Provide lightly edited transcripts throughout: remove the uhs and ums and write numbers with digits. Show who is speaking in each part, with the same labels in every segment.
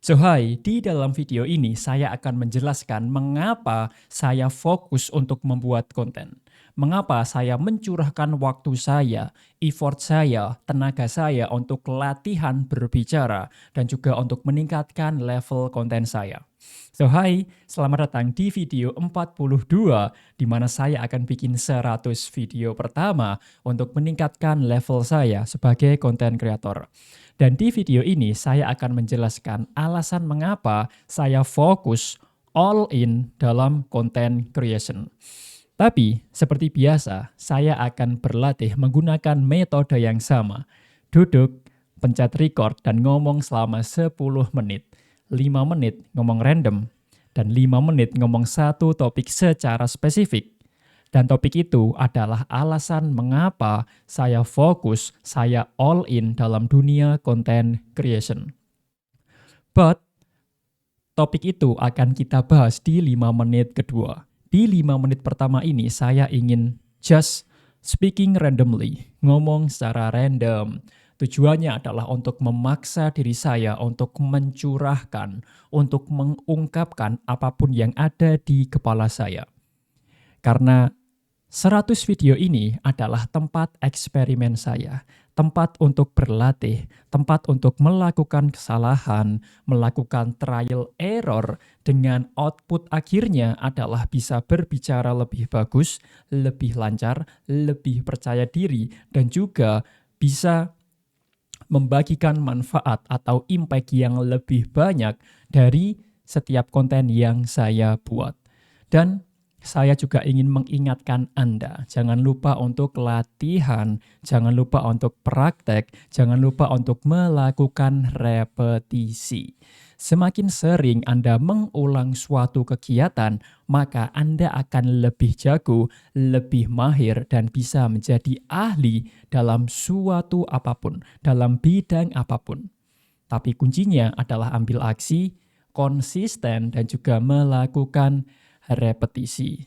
Speaker 1: Di dalam video ini saya akan menjelaskan mengapa saya fokus untuk membuat konten. Mengapa saya mencurahkan waktu saya, effort saya, tenaga saya untuk latihan berbicara dan juga untuk meningkatkan level konten saya. Selamat datang di video 42 di mana saya akan bikin 100 video pertama untuk meningkatkan level saya sebagai konten kreator. Dan di video ini saya akan menjelaskan alasan mengapa saya fokus all in dalam content creation. Tapi seperti biasa, saya akan berlatih menggunakan metode yang sama. Duduk, pencet record dan ngomong selama 10 menit. 5 menit ngomong random dan 5 menit ngomong satu topik secara spesifik. Dan topik itu adalah alasan mengapa saya fokus, saya all in dalam dunia content creation. But, topik itu akan kita bahas di 5 menit kedua. Di 5 menit pertama ini saya ingin just speaking randomly, ngomong secara random. Tujuannya adalah untuk memaksa diri saya untuk mencurahkan, untuk mengungkapkan apapun yang ada di kepala saya. Karena 100 video ini adalah tempat eksperimen saya, tempat untuk berlatih, tempat untuk melakukan kesalahan, melakukan trial error dengan output akhirnya adalah bisa berbicara lebih bagus, lebih lancar, lebih percaya diri, dan juga bisa membagikan manfaat atau impact yang lebih banyak dari setiap konten yang saya buat. Dan saya juga ingin mengingatkan Anda, jangan lupa untuk latihan, jangan lupa untuk praktek, jangan lupa untuk melakukan repetisi. Semakin sering Anda mengulang suatu kegiatan, maka Anda akan lebih jago, lebih mahir, dan bisa menjadi ahli dalam suatu apapun, dalam bidang apapun. Tapi kuncinya adalah ambil aksi, konsisten, dan juga melakukan repetisi.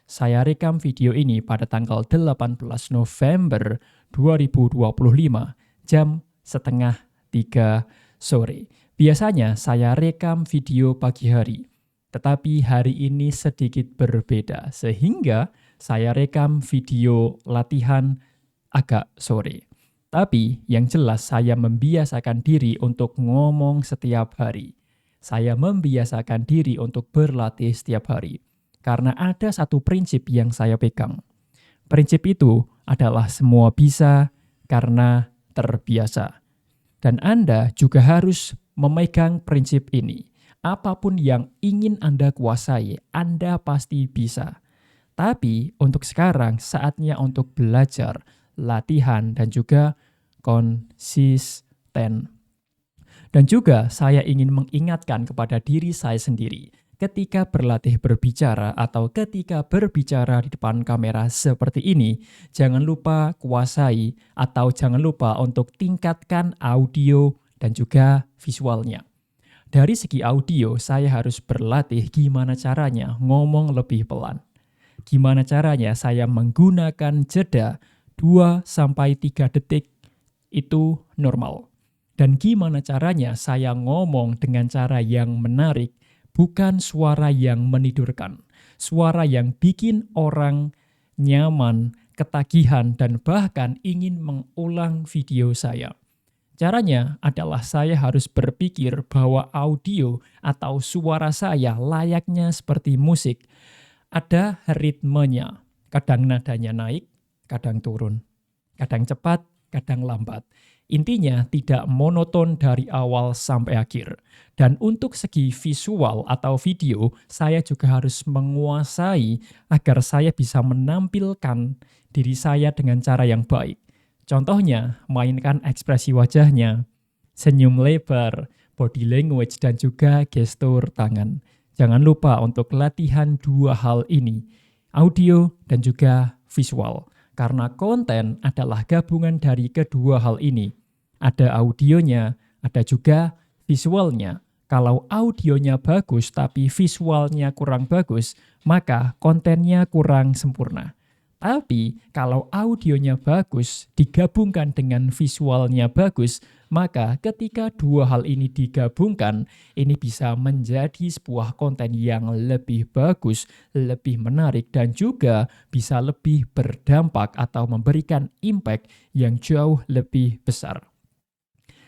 Speaker 1: Saya rekam video ini pada tanggal 18 November 2025 jam setengah 3 sore. Biasanya saya rekam video pagi hari, tetapi hari ini sedikit berbeda sehingga saya rekam video latihan agak sore. Tapi yang jelas saya membiasakan diri untuk ngomong setiap hari. Saya membiasakan diri untuk berlatih setiap hari. Karena ada satu prinsip yang saya pegang. Prinsip itu adalah semua bisa karena terbiasa. Dan Anda juga harus memegang prinsip ini. Apapun yang ingin Anda kuasai, Anda pasti bisa. Tapi untuk sekarang saatnya untuk belajar, latihan, dan juga konsisten. Dan juga saya ingin mengingatkan kepada diri saya sendiri, ketika berlatih berbicara atau ketika berbicara di depan kamera seperti ini, jangan lupa kuasai atau jangan lupa untuk tingkatkan audio dan juga visualnya. Dari segi audio, saya harus berlatih gimana caranya ngomong lebih pelan. Gimana caranya saya menggunakan jeda 2-3 detik itu normal. Dan gimana caranya saya ngomong dengan cara yang menarik, bukan suara yang menidurkan. Suara yang bikin orang nyaman, ketagihan, dan bahkan ingin mengulang video saya. Caranya adalah saya harus berpikir bahwa audio atau suara saya layaknya seperti musik. Ada ritmenya, kadang nadanya naik, kadang turun, kadang cepat, kadang lambat. Intinya tidak monoton dari awal sampai akhir. Dan untuk segi visual atau video, saya juga harus menguasai agar saya bisa menampilkan diri saya dengan cara yang baik. Contohnya, mainkan ekspresi wajahnya, senyum lebar, body language, dan juga gestur tangan. Jangan lupa untuk latihan 2 hal ini, audio dan juga visual. Karena konten adalah gabungan dari kedua hal ini. Ada audionya, ada juga visualnya. Kalau audionya bagus tapi visualnya kurang bagus, maka kontennya kurang sempurna. Tapi kalau audionya bagus, digabungkan dengan visualnya bagus, maka ketika dua hal ini digabungkan, ini bisa menjadi sebuah konten yang lebih bagus, lebih menarik, dan juga bisa lebih berdampak atau memberikan impact yang jauh lebih besar.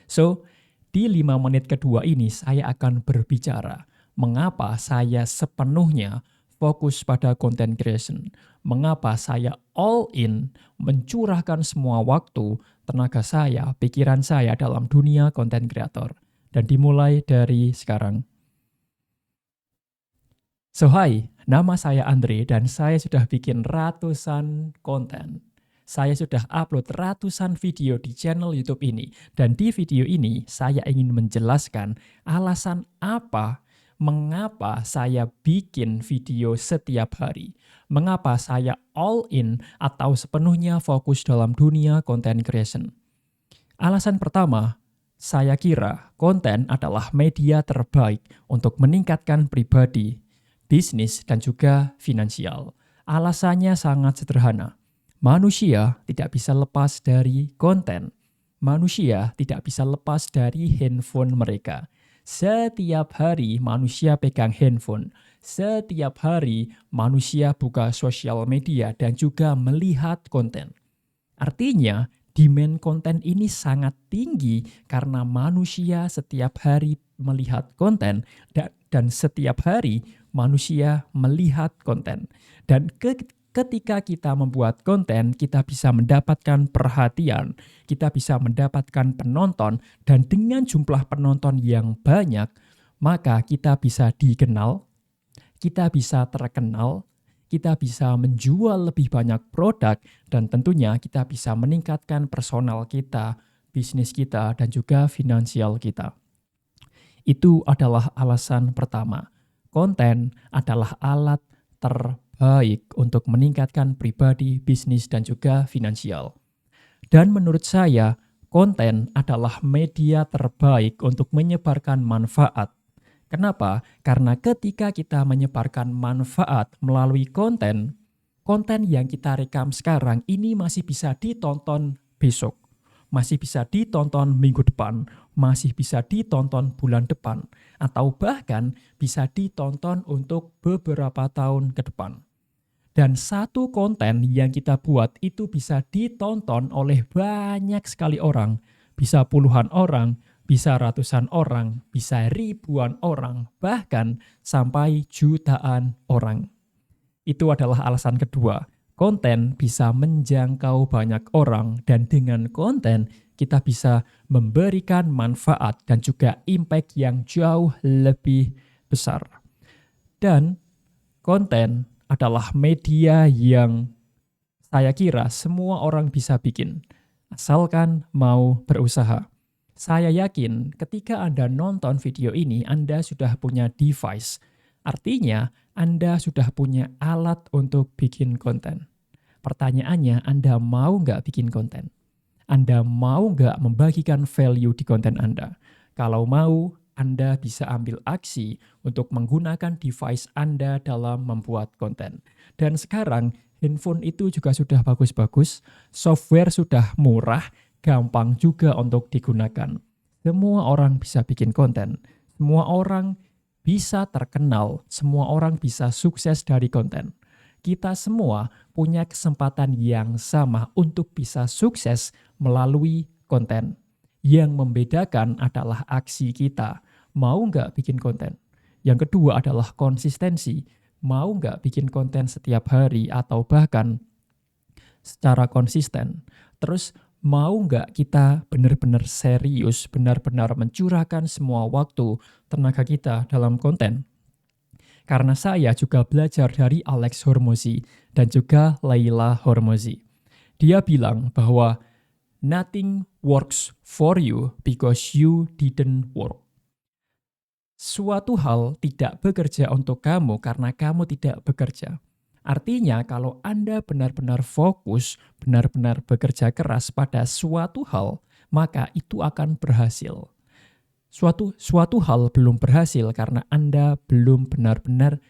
Speaker 1: So, di 5 menit kedua ini saya akan berbicara mengapa saya sepenuhnya fokus pada content creation. Mengapa saya all in mencurahkan semua waktu, tenaga saya, pikiran saya dalam dunia content creator. Dan dimulai dari sekarang. So hi, nama saya Andre dan saya sudah bikin ratusan konten. Saya sudah upload ratusan video di channel YouTube ini. Dan di video ini saya ingin menjelaskan alasan mengapa saya bikin video setiap hari. Mengapa saya all in atau sepenuhnya fokus dalam dunia content creation. Alasan pertama, saya kira konten adalah media terbaik untuk meningkatkan pribadi, bisnis, dan juga finansial. Alasannya sangat sederhana. Manusia tidak bisa lepas dari konten. Manusia tidak bisa lepas dari handphone mereka. Setiap hari manusia pegang handphone. Setiap hari manusia buka sosial media dan juga melihat konten. Artinya, demand konten ini sangat tinggi karena manusia setiap hari melihat konten dan setiap hari manusia melihat konten. Dan ketika kita membuat konten, kita bisa mendapatkan perhatian, kita bisa mendapatkan penonton, dan dengan jumlah penonton yang banyak, maka kita bisa dikenal, kita bisa terkenal, kita bisa menjual lebih banyak produk, dan tentunya kita bisa meningkatkan personal kita, bisnis kita, dan juga finansial kita. Itu adalah alasan pertama. Konten adalah alat terbaik untuk meningkatkan pribadi, bisnis, dan juga finansial. Dan menurut saya, konten adalah media terbaik untuk menyebarkan manfaat. Kenapa? Karena ketika kita menyebarkan manfaat melalui konten yang kita rekam sekarang ini masih bisa ditonton besok, masih bisa ditonton minggu depan, masih bisa ditonton bulan depan, atau bahkan bisa ditonton untuk beberapa tahun ke depan. Dan satu konten yang kita buat itu bisa ditonton oleh banyak sekali orang, bisa puluhan orang, bisa ratusan orang, bisa ribuan orang, bahkan sampai jutaan orang. Itu adalah alasan kedua. Konten bisa menjangkau banyak orang dan dengan konten kita bisa memberikan manfaat dan juga impact yang jauh lebih besar. Dan konten adalah media yang saya kira semua orang bisa bikin, asalkan mau berusaha. Saya yakin ketika Anda nonton video ini, Anda sudah punya device. Artinya, Anda sudah punya alat untuk bikin konten. Pertanyaannya, Anda mau nggak bikin konten? Anda mau nggak membagikan value di konten Anda? Kalau mau, Anda bisa ambil aksi untuk menggunakan device Anda dalam membuat konten. Dan sekarang, handphone itu juga sudah bagus-bagus, software sudah murah, gampang juga untuk digunakan. Semua orang bisa bikin konten. Semua orang bisa terkenal. Semua orang bisa sukses dari konten. Kita semua punya kesempatan yang sama untuk bisa sukses melalui konten. Yang membedakan adalah aksi kita. Mau nggak bikin konten? Yang kedua adalah konsistensi. Mau nggak bikin konten setiap hari atau bahkan secara konsisten? Terus mau nggak kita benar-benar serius, benar-benar mencurahkan semua waktu, tenaga kita dalam konten? Karena saya juga belajar dari Alex Hormozi dan juga Laila Hormozi. Dia bilang bahwa nothing works for you because you didn't work. Suatu hal tidak bekerja untuk kamu karena kamu tidak bekerja. Artinya kalau Anda benar-benar fokus, benar-benar bekerja keras pada suatu hal, maka itu akan berhasil. Suatu hal belum berhasil karena Anda belum benar-benar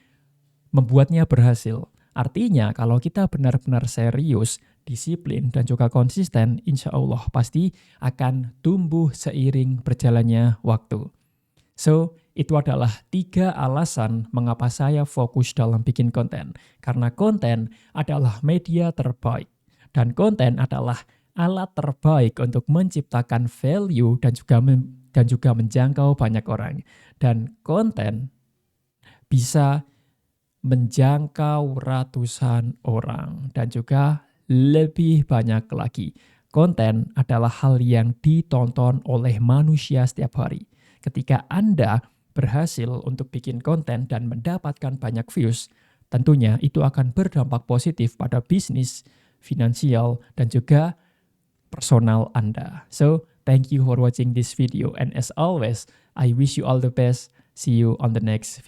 Speaker 1: membuatnya berhasil. Artinya kalau kita benar-benar serius, disiplin, dan juga konsisten, insya Allah pasti akan tumbuh seiring berjalannya waktu. So, itu adalah 3 alasan mengapa saya fokus dalam bikin konten. Karena konten adalah media terbaik. Dan konten adalah alat terbaik untuk menciptakan value dan juga menjangkau banyak orang. Dan konten bisa menjangkau ratusan orang dan juga lebih banyak lagi. Konten adalah hal yang ditonton oleh manusia setiap hari. Ketika Anda berhasil untuk bikin konten dan mendapatkan banyak views, tentunya itu akan berdampak positif pada bisnis, finansial, dan juga personal Anda. So, thank you for watching this video, and as always, I wish you all the best. See you on the next video.